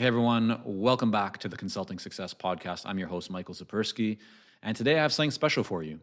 Hey everyone, welcome back to the Consulting Success Podcast. I'm your host, Michael Sapersky, and today I have something special for you.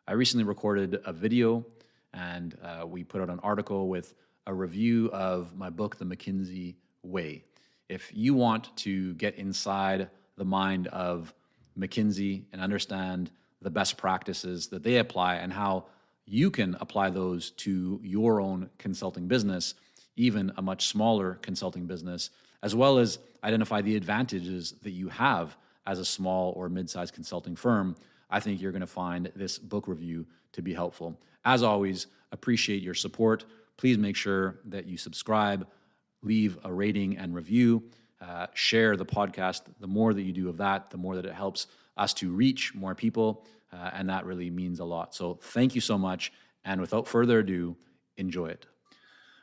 I recently recorded a video and we put out an article with a review of my book, The McKinsey Way. If you want to get inside the mind of McKinsey and understand the best practices that they apply and how you can apply those to your own consulting business, even a much smaller consulting business, as well as identify the advantages that you have as a small or mid-sized consulting firm, I think you're going to find this book review to be helpful. As always, appreciate your support. Please make sure that you subscribe, leave a rating and review, share the podcast. The more that you do of that, the more that it helps us to reach more people, and that really means a lot. So thank you so much, and without further ado, enjoy it.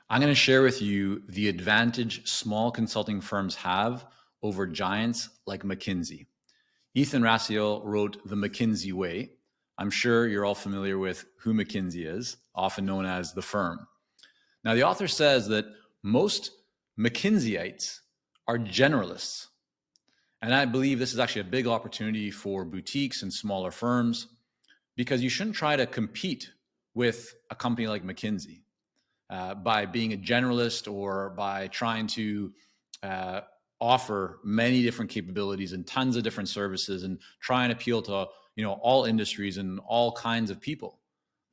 I'm going to share with you the advantage small consulting firms have over giants like McKinsey. Ethan Raciel wrote The McKinsey Way. I'm sure you're all familiar with who McKinsey is, often known as the firm. Now, the author says that most McKinseyites are generalists. And I believe this is actually a big opportunity for boutiques and smaller firms because you shouldn't try to compete with a company like McKinsey. By being a generalist or by trying to offer many different capabilities and tons of different services and try and appeal to all industries and all kinds of people.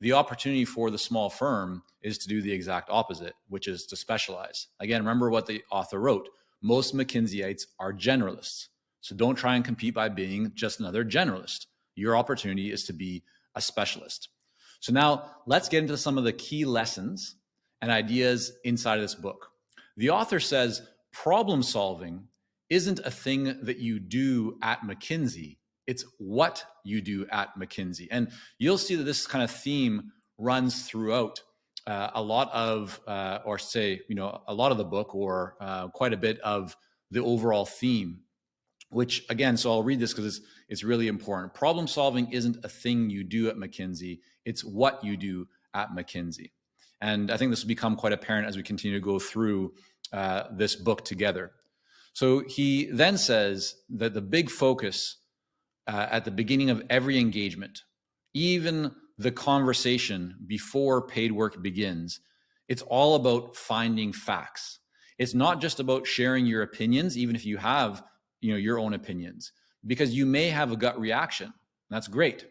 The opportunity for the small firm is to do the exact opposite, which is to specialize. Again, remember what the author wrote. Most McKinseyites are generalists. So don't try and compete by being just another generalist. Your opportunity is to be a specialist. So now let's get into some of the key lessons and ideas inside of this book. The author says problem solving isn't a thing that you do at McKinsey, it's what you do at McKinsey. And you'll see that this kind of theme runs throughout a lot of the book or quite a bit of the overall theme, which again, so I'll read this because it's really important. Problem solving isn't a thing you do at McKinsey, it's what you do at McKinsey. And I think this will become quite apparent as we continue to go through this book together. So he then says that the big focus at the beginning of every engagement, even the conversation before paid work begins, it's all about finding facts. It's not just about sharing your opinions, even if you have your own opinions, because you may have a gut reaction. That's great.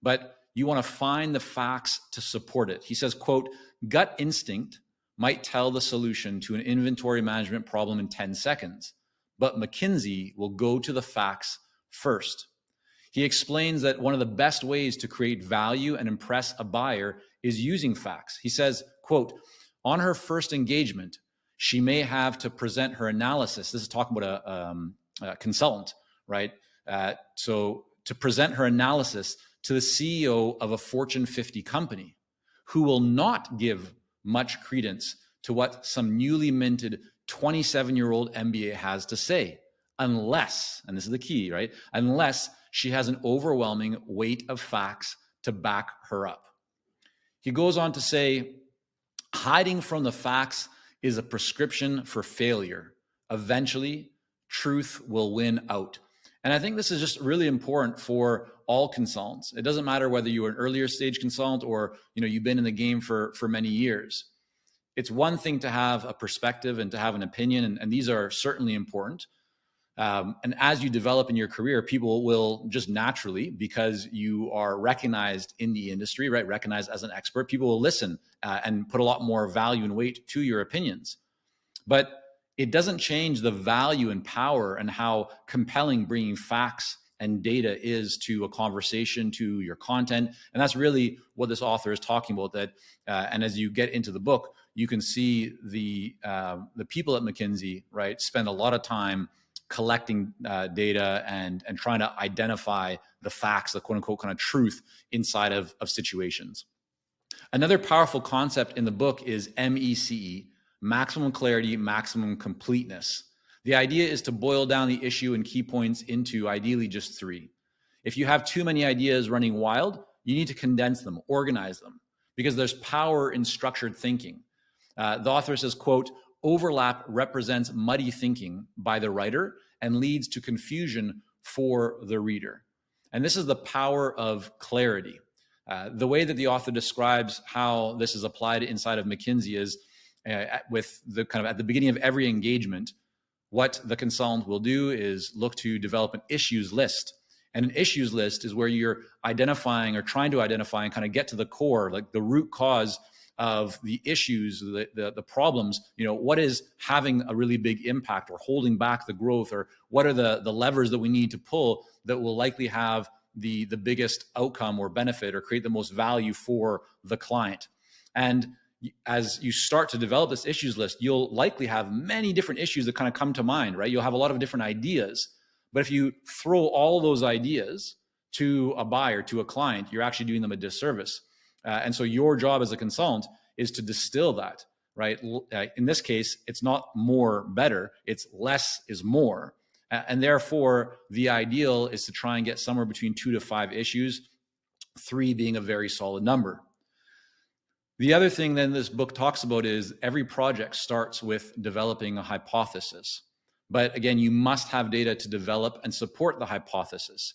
But you want to find the facts to support it. He says, quote, gut instinct might tell the solution to an inventory management problem in 10 seconds, but McKinsey will go to the facts first. He explains that one of the best ways to create value and impress a buyer is using facts. He says, quote, on her first engagement, she may have to present her analysis. This is talking about a consultant, right? So to present her analysis to the CEO of a Fortune 50 company who will not give much credence to what some newly minted 27-year-old MBA has to say, unless, and this is the key, right? Unless she has an overwhelming weight of facts to back her up. He goes on to say, hiding from the facts is a prescription for failure. Eventually, truth will win out. And I think this is just really important for all consultants. It doesn't matter whether you're an earlier stage consultant or you've been in the game for many years. It's one thing to have a perspective and to have an opinion, and these are certainly important. And as you develop in your career, people will just naturally, because you are recognized in the industry, right? Recognized as an expert, people will listen and put a lot more value and weight to your opinions. But it doesn't change the value and power and how compelling bringing facts and data is to a conversation, to your content. And that's really what this author is talking about. And as you get into the book, you can see the people at McKinsey, right, spend a lot of time collecting data and trying to identify the facts, the quote unquote kind of truth inside of situations. Another powerful concept in the book is MECE, maximum clarity, maximum completeness. The idea is to boil down the issue and key points into ideally just 3. If you have too many ideas running wild, you need to condense them, organize them, because there's power in structured thinking. The author says, quote, overlap represents muddy thinking by the writer and leads to confusion for the reader. And this is the power of clarity. The way that the author describes how this is applied inside of McKinsey is with the kind of at the beginning of every engagement, what the consultant will do is look to develop an issues list. And an issues list is where you're identifying or trying to identify and kind of get to the core, like the root cause of the issues, the problems. What is having a really big impact or holding back the growth, or what are the levers that we need to pull that will likely have the biggest outcome or benefit or create the most value for the client. And as you start to develop this issues list, you'll likely have many different issues that kind of come to mind, right? You'll have a lot of different ideas. But if you throw all those ideas to a buyer, to a client, you're actually doing them a disservice. And so your job as a consultant is to distill that, right? In this case, it's not more better, it's less is more. And therefore, the ideal is to try and get somewhere between 2 to 5 issues, 3 being a very solid number. The other thing then this book talks about is every project starts with developing a hypothesis. But again, you must have data to develop and support the hypothesis.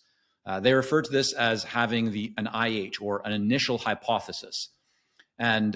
They refer to this as having an IH, or an initial hypothesis. And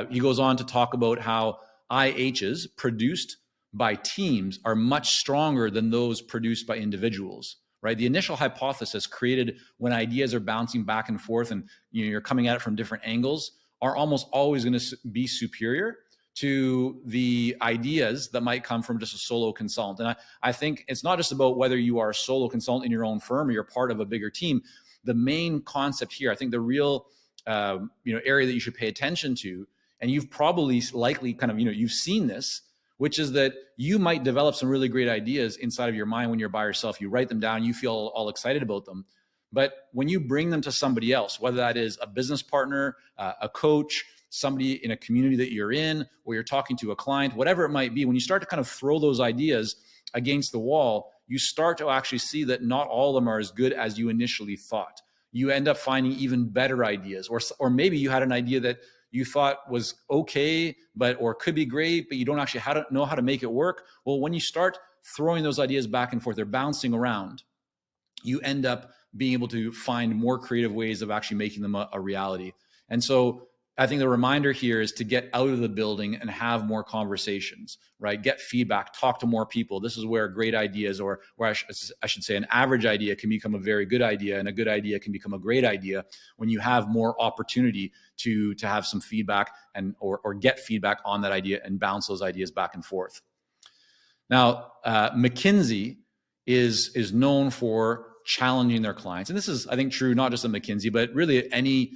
he goes on to talk about how IHs produced by teams are much stronger than those produced by individuals, right? The initial hypothesis created when ideas are bouncing back and forth and you're coming at it from different angles are almost always going to be superior to the ideas that might come from just a solo consultant. And I think it's not just about whether you are a solo consultant in your own firm or you're part of a bigger team. The main concept here, I think the real area that you should pay attention to, and you've probably likely kind of, you've seen this, which is that you might develop some really great ideas inside of your mind when you're by yourself. You write them down, you feel all excited about them. But when you bring them to somebody else, whether that is a business partner, a coach, somebody in a community that you're in, or you're talking to a client, whatever it might be, when you start to kind of throw those ideas against the wall, you start to actually see that not all of them are as good as you initially thought. You end up finding even better ideas, or maybe you had an idea that you thought was okay, or could be great, but you don't actually know how to make it work. Well, when you start throwing those ideas back and forth, they're bouncing around, you end up being able to find more creative ways of actually making them a reality. And so I think the reminder here is to get out of the building and have more conversations, right? Get feedback, talk to more people. This is where great ideas, or I should say an average idea can become a very good idea, and a good idea can become a great idea when you have more opportunity to have some feedback or get feedback on that idea and bounce those ideas back and forth. Now, McKinsey is known for challenging their clients. And this is, I think, true not just at McKinsey, but really any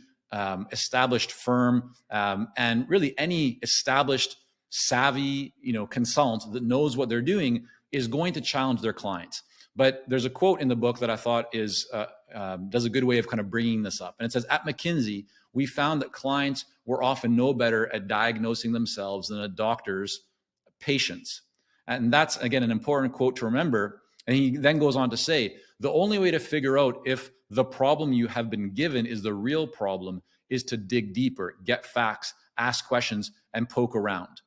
established firm, and really any established savvy, consultant that knows what they're doing is going to challenge their clients. But there's a quote in the book that I thought does a good way of kind of bringing this up. And it says, at McKinsey, we found that clients were often no better at diagnosing themselves than a doctor's patients. And that's, again, an important quote to remember. And he then goes on to say, the only way to figure out if the problem you have been given is the real problem is to dig deeper, get facts, ask questions, and poke around.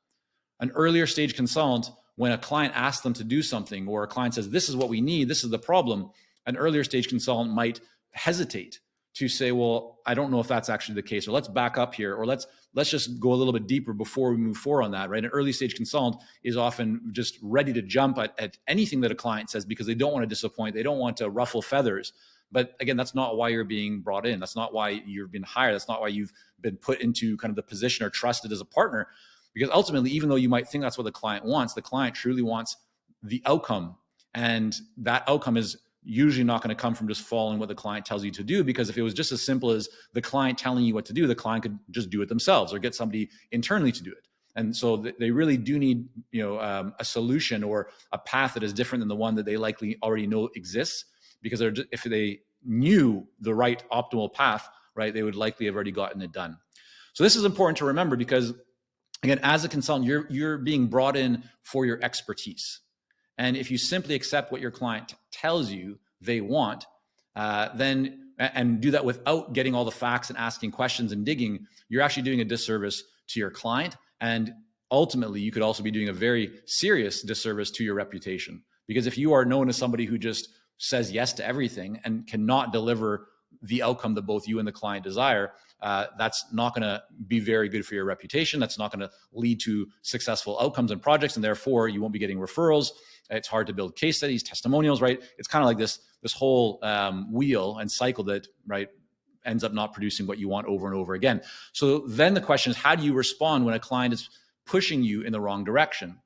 An earlier stage consultant, when a client asks them to do something, or a client says, this is what we need, this is the problem, an earlier stage consultant might hesitate to say, well, I don't know if that's actually the case, or let's back up here, or let's just go a little bit deeper before we move forward on that, right? An early stage consultant is often just ready to jump at anything that a client says because they don't want to disappoint. They don't want to ruffle feathers. But again, that's not why you're being brought in. That's not why you've been hired. That's not why you've been put into kind of the position or trusted as a partner. Because ultimately, even though you might think that's what the client wants, the client truly wants the outcome. And that outcome is usually not going to come from just following what the client tells you to do, because if it was just as simple as the client telling you what to do, the client could just do it themselves or get somebody internally to do it. And so they really do need, a solution or a path that is different than the one that they likely already know exists, because if they knew the right optimal path, right, they would likely have already gotten it done. So this is important to remember because, again, as a consultant, you're being brought in for your expertise. And if you simply accept what your client tells you they want, and do that without getting all the facts and asking questions and digging, you're actually doing a disservice to your client and ultimately you could also be doing a very serious disservice to your reputation. Because if you are known as somebody who just says yes to everything and cannot deliver the outcome that both you and the client desire, that's not going to be very good for your reputation. That's not going to lead to successful outcomes and projects, and therefore you won't be getting referrals. It's hard to build case studies, testimonials, right? It's kind of like this whole wheel and cycle that, right, ends up not producing what you want over and over again. So then the question is, how do you respond when a client is pushing you in the wrong direction?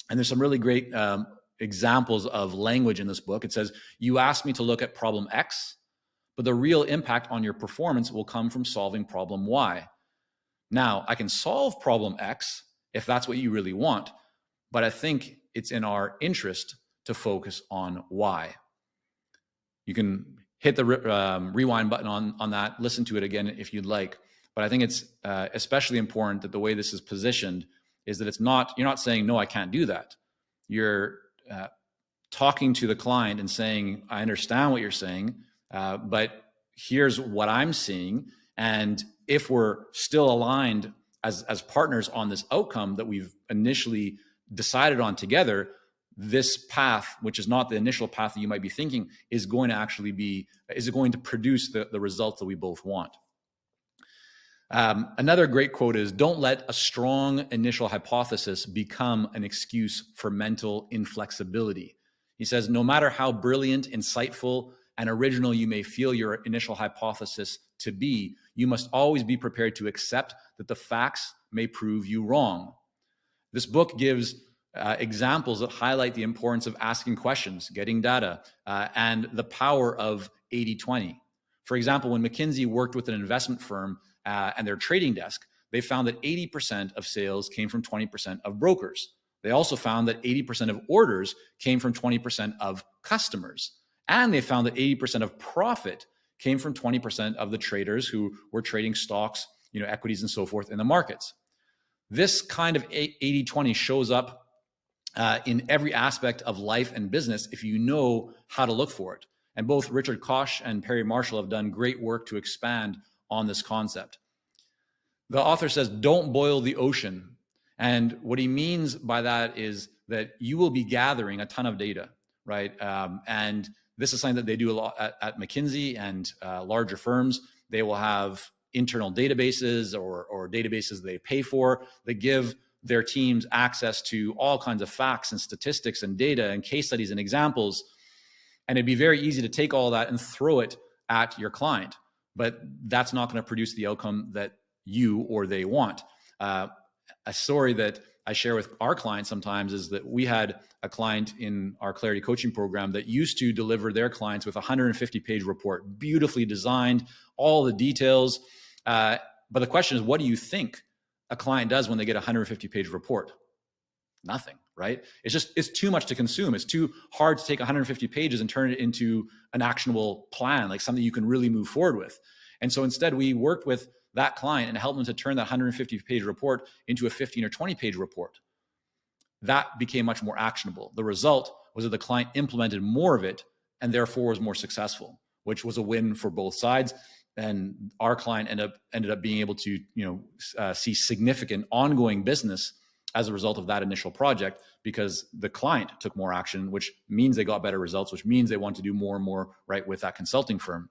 And there's some really great examples of language in this book. It says, you asked me to look at problem X, but the real impact on your performance will come from solving problem Y. Now, I can solve problem X if that's what you really want, but I think it's in our interest to focus on Y. You can hit the rewind button on that, listen to it again if you'd like. But I think it's especially important that the way this is positioned is that you're not saying, no, I can't do that. You're talking to the client and saying, I understand what you're saying, but here's what I'm seeing. And if we're still aligned as partners on this outcome that we've initially decided on together, this path, which is not the initial path that you might be thinking, is going to produce the results that we both want. Another great quote is, don't let a strong initial hypothesis become an excuse for mental inflexibility. He says, no matter how brilliant, insightful, and original you may feel your initial hypothesis to be, you must always be prepared to accept that the facts may prove you wrong. This book gives examples that highlight the importance of asking questions, getting data, and the power of 80-20. For example, when McKinsey worked with an investment firm and their trading desk, they found that 80% of sales came from 20% of brokers. They also found that 80% of orders came from 20% of customers. And they found that 80% of profit came from 20% of the traders who were trading stocks, equities and so forth in the markets. This kind of 80-20 shows up in every aspect of life and business if you know how to look for it. And both Richard Koch and Perry Marshall have done great work to expand on this concept. The author says, don't boil the ocean. And what he means by that is that you will be gathering a ton of data, right? And this is something that they do a lot at McKinsey and larger firms. They will have internal databases or databases they pay for that give their teams access to all kinds of facts and statistics and data and case studies and examples. And it'd be very easy to take all that and throw it at your client, but that's not going to produce the outcome that you or they want. A story that I share with our clients sometimes is that we had a client in our Clarity coaching program that used to deliver their clients with a 150-page report, beautifully designed, all the details. But the question is, what do you think a client does when they get a 150-page report? Nothing, right? It's too much to consume. It's too hard to take 150 pages and turn it into an actionable plan, like something you can really move forward with. And so instead, we worked with that client and helped them to turn that 150-page report into a 15 or 20-page report. That became much more actionable. The result was that the client implemented more of it and therefore was more successful, which was a win for both sides. And our client ended up being able to, see significant ongoing business as a result of that initial project, because the client took more action, which means they got better results, which means they want to do more and more, right, with that consulting firm.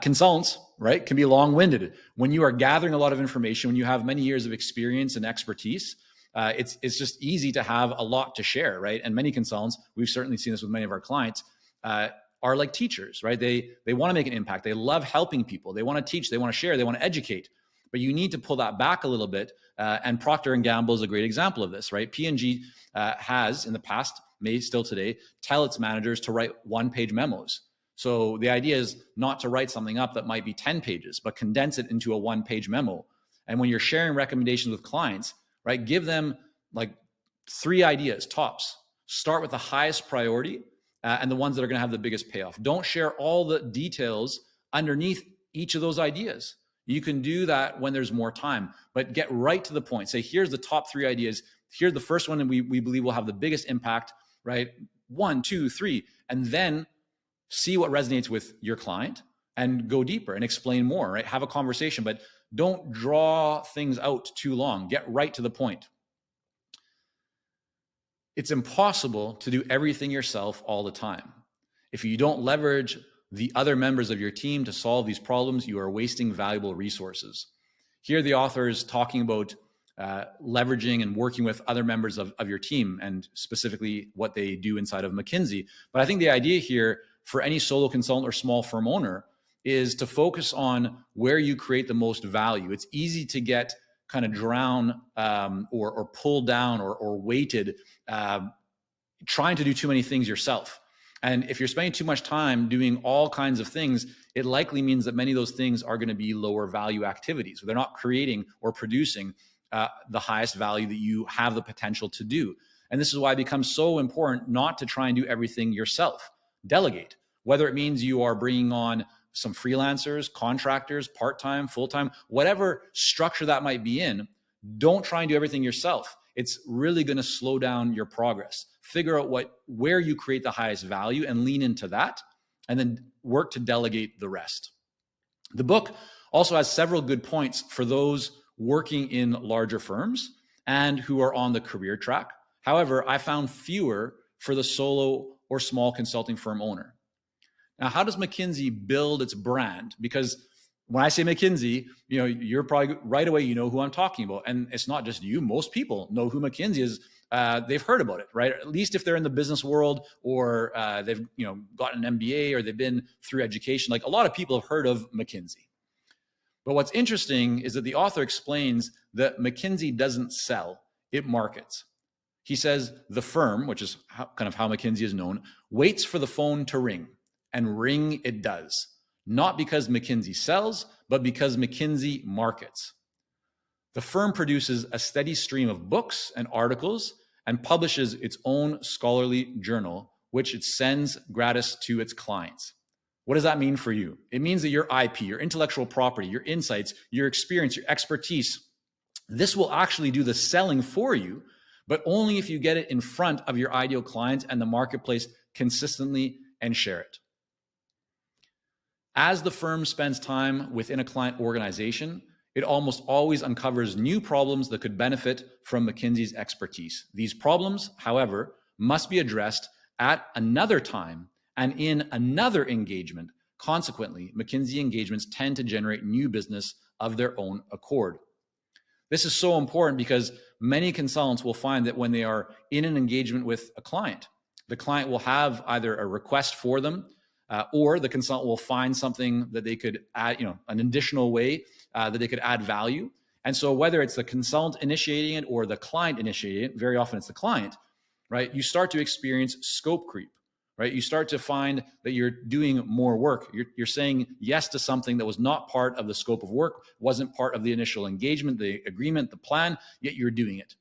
Consultants, right, can be long-winded. When you are gathering a lot of information, when you have many years of experience and expertise, it's just easy to have a lot to share, right? And many consultants, we've certainly seen this with many of our clients, are like teachers, right? They want to make an impact. They love helping people. They want to teach. They want to share. They want to educate. But you need to pull that back a little bit. And Procter & Gamble is a great example of this, right? P&G has in the past, may still today, tell its managers to write one-page memos. So the idea is not to write something up that might be 10 pages, but condense it into a one-page memo. And when you're sharing recommendations with clients, right, give them like 3 ideas, tops. Start with the highest priority and the ones that are going to have the biggest payoff. Don't share all the details underneath each of those ideas. You can do that when there's more time, but get right to the point. Say, here's the top 3 ideas. Here's the first one, and we believe will have the biggest impact, right? 1, 2, 3, and then see what resonates with your client and go deeper and explain more, right? Have a conversation, but Don't draw things out too long. Get right to the point. It's impossible to do everything yourself all the time. If you don't leverage the other members of your team to solve these problems, you are wasting valuable resources. Here, the author is talking about leveraging and working with other members of your team, and specifically what they do inside of McKinsey. But I think the idea here for any solo consultant or small firm owner is to focus on where you create the most value. It's easy to get kind of drown or pulled down or weighted trying to do too many things yourself. And if you're spending too much time doing all kinds of things, it likely means that many of those things are going to be lower value activities. They're not creating or producing the highest value that you have the potential to do. And this is why it becomes so important not to try and do everything yourself. Delegate, whether it means you are bringing on some freelancers, contractors, part-time, full-time, whatever structure that might be in. Don't try and do everything yourself. It's really going to slow down your progress. Figure out where you create the highest value and lean into that, and then work to delegate the rest. The book also has several good points for those working in larger firms and who are on the career track. However, I found fewer for the solo or small consulting firm owner. Now, how does McKinsey build its brand? Because when I say McKinsey, you're probably right away, you know who I'm talking about. And it's not just you, most people know who McKinsey is. They've heard about it, right? At least if they're in the business world, or they've got an MBA, or they've been through education. Like, a lot of people have heard of McKinsey. But what's interesting is that the author explains that McKinsey doesn't sell, it markets. He says the firm, which is kind of how McKinsey is known, waits for the phone to ring, and ring it does. Not because McKinsey sells, but because McKinsey markets. The firm produces a steady stream of books and articles and publishes its own scholarly journal, which it sends gratis to its clients. What does that mean for you? It means that your IP, your intellectual property, your insights, your experience, your expertise, this will actually do the selling for you, but only if you get it in front of your ideal clients and the marketplace consistently and share it. As the firm spends time within a client organization, it almost always uncovers new problems that could benefit from McKinsey's expertise. These problems, however, must be addressed at another time and in another engagement. Consequently, McKinsey engagements tend to generate new business of their own accord. This is so important because many consultants will find that when they are in an engagement with a client, the client will have either a request for them, or the consultant will find something that they could add, an additional way that they could add value. And so whether it's the consultant initiating it or the client initiating it, very often it's the client, right? You start to experience scope creep, right? You start to find that you're doing more work. You're saying yes to something that was not part of the scope of work, wasn't part of the initial engagement, the agreement, the plan, yet you're doing it.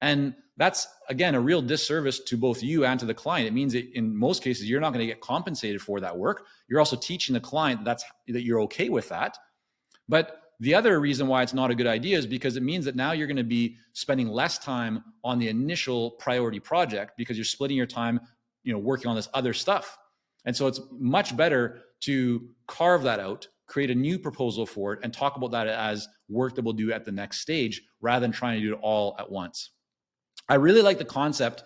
And that's, again, a real disservice to both you and to the client. It means that in most cases, you're not going to get compensated for that work. You're also teaching the client that you're okay with that. But the other reason why it's not a good idea is because it means that now you're going to be spending less time on the initial priority project because you're splitting your time, working on this other stuff. And so it's much better to carve that out, create a new proposal for it, and talk about that as work that we'll do at the next stage rather than trying to do it all at once. I really like the concept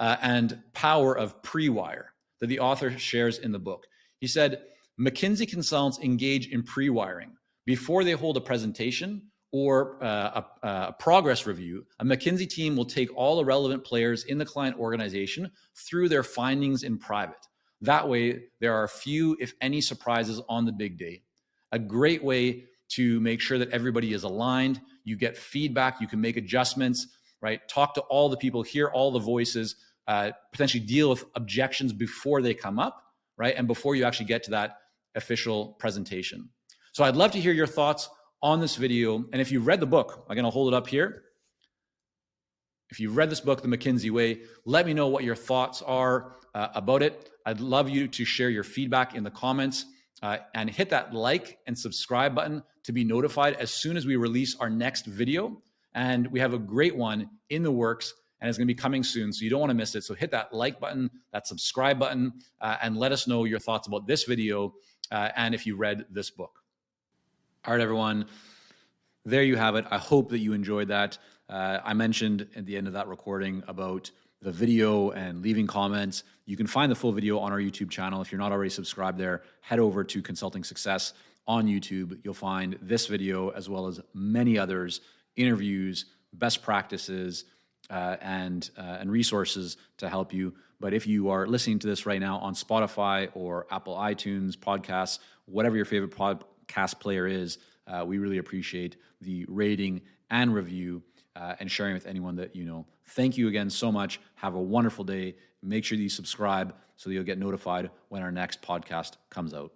and power of pre-wire that the author shares in the book. He said, McKinsey consultants engage in pre-wiring. Before they hold a presentation or a progress review, a McKinsey team will take all the relevant players in the client organization through their findings in private. That way, there are few, if any, surprises on the big day. A great way to make sure that everybody is aligned. You get feedback, you can make adjustments, right? Talk to all the people, hear all the voices, potentially deal with objections before they come up, right? And before you actually get to that official presentation. So I'd love to hear your thoughts on this video. And if you've read the book, I'm going to hold it up here. If you've read this book, The McKinsey Way, let me know what your thoughts are about it. I'd love you to share your feedback in the comments and hit that like and subscribe button to be notified as soon as we release our next video. And we have a great one in the works, and it's going to be coming soon, so you don't want to miss it. So hit that like button, that subscribe button, and let us know your thoughts about this video and if you read this book. All right, everyone. there you have it. I hope that you enjoyed that. I mentioned at the end of that recording about the video and leaving comments. You can find the full video on our YouTube channel. If you're not already subscribed there, head over to Consulting Success on YouTube. You'll find this video as well as many others, interviews, best practices, and resources to help you. But if you are listening to this right now on Spotify or Apple iTunes podcasts, whatever your favorite podcast player is, we really appreciate the rating and review and sharing with anyone that you know. Thank you again so much. Have a wonderful day. Make sure that you subscribe so that you'll get notified when our next podcast comes out.